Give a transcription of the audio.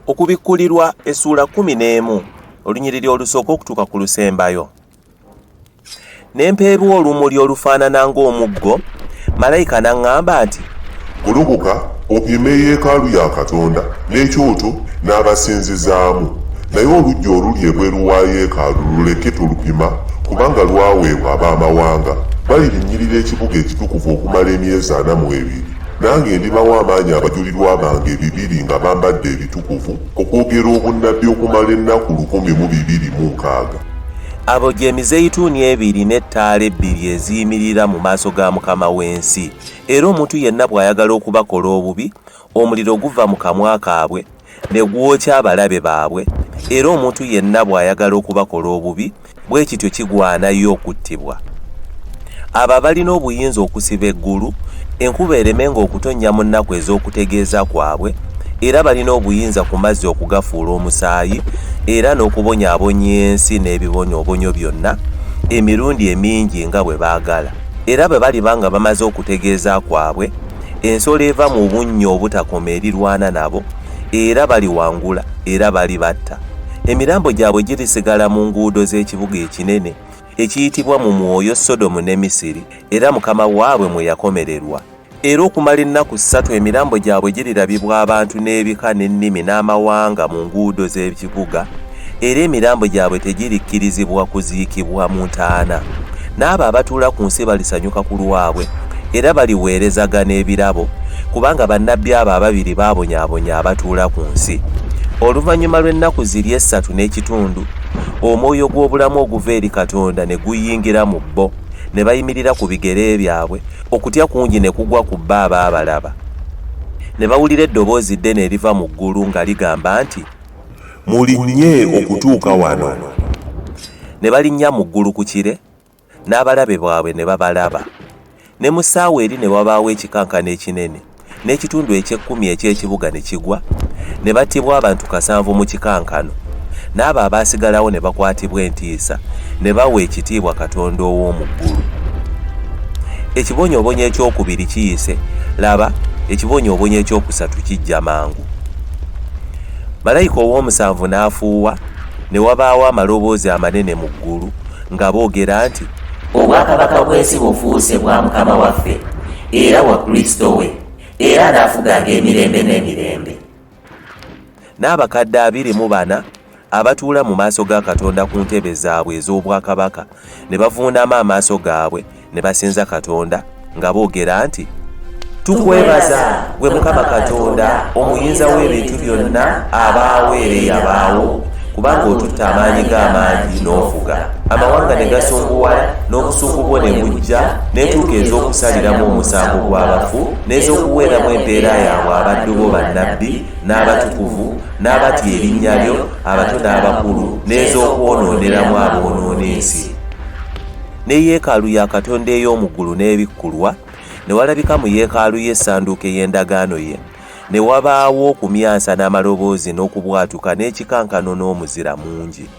Okubikkulirwa essuula 11 olunyiriri olusooka okutuuka ku lusembayo. Ne mpeebwa olumuli olufaanana ng'omuggo, malayika n'aŋŋamba nti, Golokoka opime Yeekaalu ya Katonda n'ekyoto n'abasinzizaamu, naye oluggya oluli ebweru wa Yeekaalu luleke tolupima, kubanga lwaweebwa ab'amawanga. Balirinnyirira ekibuga ekitukuvu okumala emyezi 42. Nange ndibawa amaanyi abajulirwa bange 200 nga bambadde ebitukuvu okwogera obunnabbi okumala ennaku 1206. Abo gye mizeyituuni 2 n'ettaala 2 eziyimirira mu maaso ga Mukama w'ensi. Era omuntu yenna bw'ayagala okubakola obubi, omuliro guva mu kamwa kaabwe ne gwokya abalabe baabwe. Era omuntu yenna bw'ayagala okubakola obubi, bwe kityo kigwanayo okuttibwa. Abo balina obuyinza okusiba eggulu, enkuba eremenga okutonnya mu nnaku ez'okutegeeza kwabwe, era balina obuyinza ku mazzi okugafuula omusaayi, era n'okubonyaabonya ensi n'ebibonyoobonyo byonna emirundi emingi nga bwe baagala. Era bwe baliba nga bamaze okutegeeza kwabwe, ensolo eva mu bunnya obutakoma erirwana nabo, era baliwangula era balibatta. Emirambo gyabwe girisigala mu nguudo z'ekibuga ekinene ekiyitibwa mu mwoyo Sodomu ne Misiri, era Mukama waabwe mwe yakomererwa. Era okumala ennaku 3 emirambo gyabwe girirabibwa abantu n'ebika n'ennimi n'amawanga mu nguudo z'ekibuga, era emirambo gyabwe tegirikkirizibwa kuziikibwa mu ntaana. N'abo abatuula ku nsi balisanyuka ku lwabwe, era baliweerezagana ebirabo, kubanga bannabbi abo ababiri baabonyaabonya abatuula ku nsi. Oluvannyuma lw'ennaku 3 n'ekitundu, omwoyo gw'obulamu oguva eri Katonda ne guyingira mu bo, ne bayimirira ku bigere byabwe, okutya kungi ne kugwa ku bo abaabalaba. Ne bawulira eddoboozi ddene eriva mu ggulu nga ligamba nti, Mulinnye okutuuka wano. Ne balinnya mu ggulu ku kire, n'abalabe baabwe ne babalaba. Ne mu ssaawa eri ne wabaawo ekikankano ekinene, n'ekitundu eky'ekkumi eky'ekibuga ne kigwa, ne battibwa abantu 7 mu kikankano. N'abo abaasigalawo ne bakwatibwa entiisa, ne bawa ekitiibwa Katonda ow'omu ggulu. Ekibonyoobonyo ekyokubiri kiyise, laba ekibonyoobonyo ekyokusatu kijja mangu. Malayika ow'omusanvu n'afuuwa, ne wabaawo amaloboozi amanene mu ggulu nga boogera nti, Obwakabaka bw'ensi bufuuse bwa Mukama waffe, era wa Kristo we, era anaafuganga emirembe n'emirembe. N'abakadde 24 abatuula mu maaso ga Katonda ku ntebe zaabwe ez'obwakabaka ne bavuunama amaaso gaabwe ne basinza Katonda nga boogera nti, Tukwebaza gwe Mukama Katonda, omuyinza w'ebintu byonna, abaawo era eyabaawo, kubanga otutte amaanyi g'amaanyi n'ofuga. Amawanga ne gasunguwala, n'obusungu bwo ne bujja, n'entuuka ez'okusaliramu omusango gw'abafu, n'ez'okuweeramu empeera yaabwe abaddu bo bannabbi, n'abatukuvu, n'abatya erinnya lyo, abato n'abakulu, n'ez'okwonooneramu aboonoona ensi. Ne Yeekaalu ya Katonda ey'omu ggulu n'ebikkulwa, ne walabika mu Yeekaalu y'essanduuko ey'endagaano ye, ne wabaawo okumyansa n'amaloboozi n'okubwatuka n'ekikankano n'omuzira mungi.